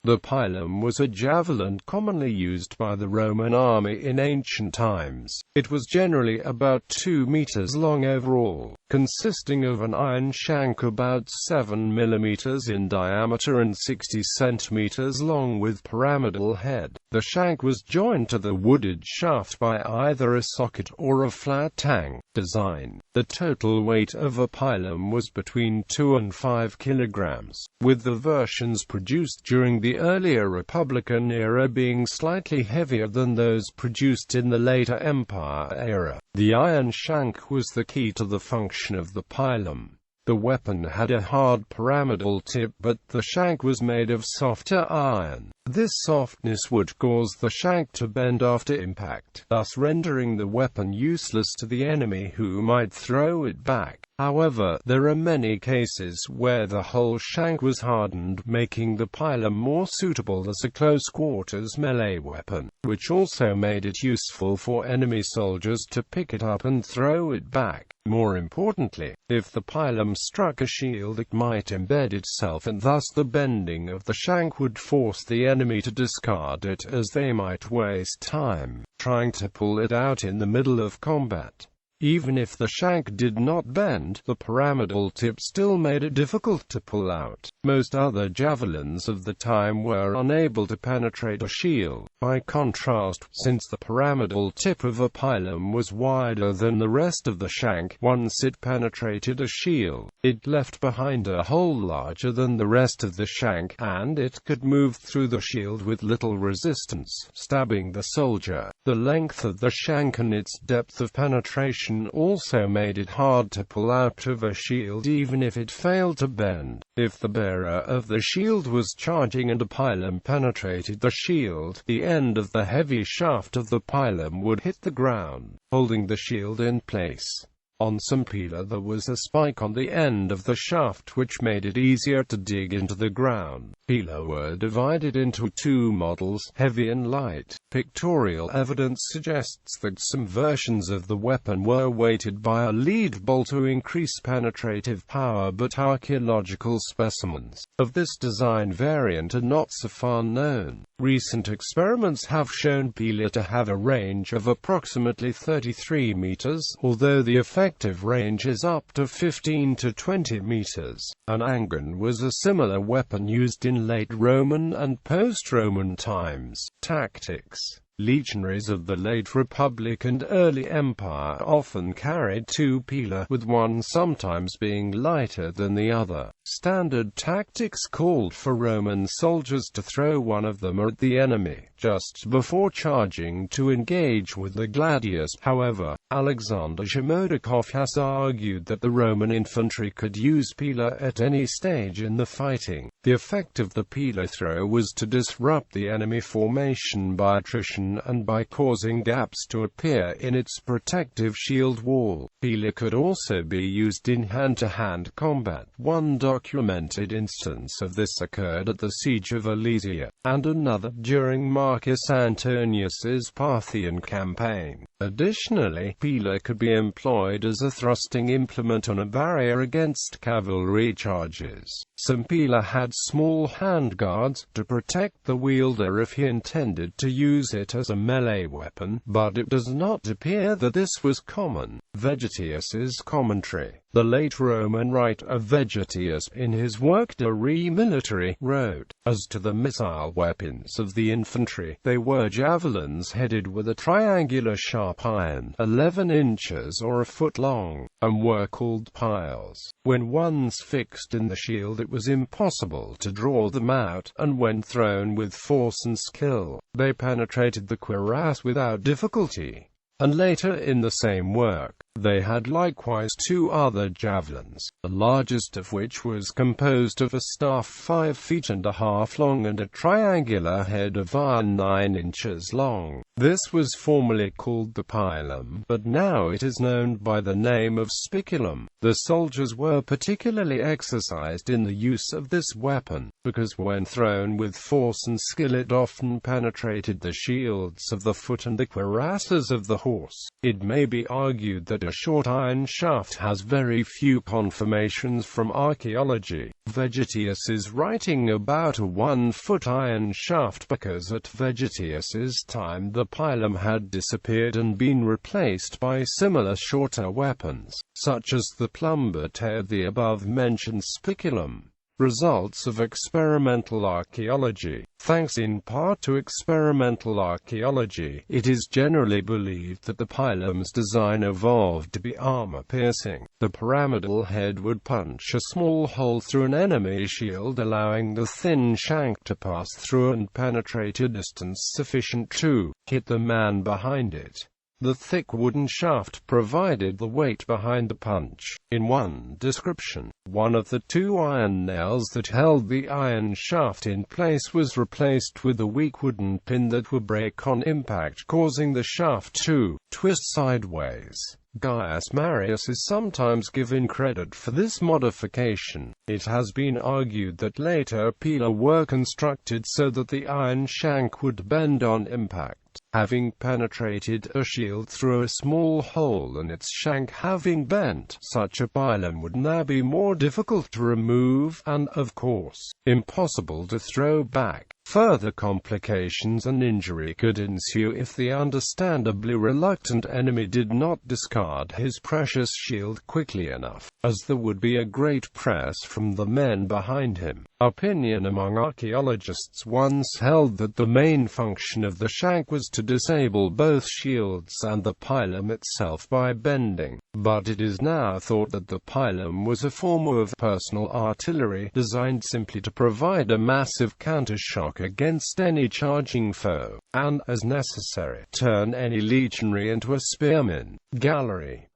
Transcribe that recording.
The pilum was a javelin commonly used by the Roman army in ancient times. It was generally about 2 meters long overall, consisting of an iron shank about 7 millimeters in diameter and 60 centimeters long with pyramidal head. The shank was joined to the wooded shaft by either a socket or a flat tang design. The total weight of a pilum was between 2 and 5 kilograms, with the versions produced during the earlier Republican era being slightly heavier than those produced in the later Empire era. The iron shank was the key to the function of the pilum. The weapon had a hard pyramidal tip, but the shank was made of softer iron. This softness would cause the shank to bend after impact, thus rendering the weapon useless to the enemy who might throw it back. However, there are many cases where the whole shank was hardened, making the pilum more suitable as a close-quarters melee weapon, which also made it useful for enemy soldiers to pick it up and throw it back. More importantly, if the pilum struck a shield, it might embed itself, and thus the bending of the shank would force the enemy to discard it, as they might waste time trying to pull it out in the middle of combat. Even if the shank did not bend, the pyramidal tip still made it difficult to pull out. Most other javelins of the time were unable to penetrate a shield. By contrast, since the pyramidal tip of a pilum was wider than the rest of the shank, once it penetrated a shield, it left behind a hole larger than the rest of the shank, and it could move through the shield with little resistance, stabbing the soldier. The length of the shank and its depth of penetration also made it hard to pull out of a shield even if it failed to bend. If the bearer of the shield was charging and a pilum penetrated the shield, the end of the heavy shaft of the pilum would hit the ground, holding the shield in place. On some pila there was a spike on the end of the shaft which made it easier to dig into the ground. Pila were divided into two models, heavy and light. Pictorial evidence suggests that some versions of the weapon were weighted by a lead bolt to increase penetrative power, but archaeological specimens of this design variant are not so far known. Recent experiments have shown pila to have a range of approximately 33 meters, although the effective range is up to 15 to 20 meters. An angon was a similar weapon used in late Roman and post-Roman times. Tactics. Legionaries of the late Republic and early Empire often carried two pila, with one sometimes being lighter than the other. Standard tactics called for Roman soldiers to throw one of them at the enemy, just before charging to engage with the gladius. However, Alexander Shemodakov has argued that the Roman infantry could use pila at any stage in the fighting. The effect of the pila throw was to disrupt the enemy formation by attrition and by causing gaps to appear in its protective shield wall. Pila could also be used in hand-to-hand combat. One documented instance of this occurred at the siege of Alesia, and another during Marcus Antonius's Parthian campaign. Additionally, pila could be employed as a thrusting implement on a barrier against cavalry charges. Some pila had small handguards to protect the wielder if he intended to use it as a melee weapon, but it does not appear that this was common. Vegetius's commentary. The late Roman writer Vegetius, in his work De Re Militari, wrote, "As to the missile weapons of the infantry, they were javelins headed with a triangular sharp iron, 11 inches or a foot long, and were called piles. When once fixed in the shield it was impossible to draw them out, and when thrown with force and skill, they penetrated the cuirass without difficulty." And later in the same work, they had likewise two other javelins, the largest of which was composed of a staff 5 feet and a half long and a triangular head of iron 9 inches long. This was formerly called the pilum, but now it is known by the name of spiculum. The soldiers were particularly exercised in the use of this weapon, because when thrown with force and skill it often penetrated the shields of the foot and the cuirasses of the horse. It may be argued that a short iron shaft has very few confirmations from archaeology. Vegetius is writing about a 1-foot iron shaft because at Vegetius's time the pilum had disappeared and been replaced by similar shorter weapons, such as the plummet or the above-mentioned spiculum. Results of experimental archaeology. Thanks in part to experimental archaeology, it is generally believed that the pilum's design evolved to be armor-piercing. The pyramidal head would punch a small hole through an enemy shield, allowing the thin shank to pass through and penetrate a distance sufficient to hit the man behind it. The thick wooden shaft provided the weight behind the punch. In one description, one of the two iron nails that held the iron shaft in place was replaced with a weak wooden pin that would break on impact, causing the shaft to twist sideways. Gaius Marius is sometimes given credit for this modification. It has been argued that later pila were constructed so that the iron shank would bend on impact. Having penetrated a shield through a small hole and its shank having bent, such a pilum would now be more difficult to remove and, of course, impossible to throw back. Further complications and injury could ensue if the understandably reluctant enemy did not discard his precious shield quickly enough, as there would be a great press from the men behind him. Opinion among archaeologists once held that the main function of the shank was to disable both shields and the pilum itself by bending, but it is now thought that the pilum was a form of personal artillery, designed simply to provide a massive counter-shock against any charging foe, and, as necessary, turn any legionary into a spearman. Gallery.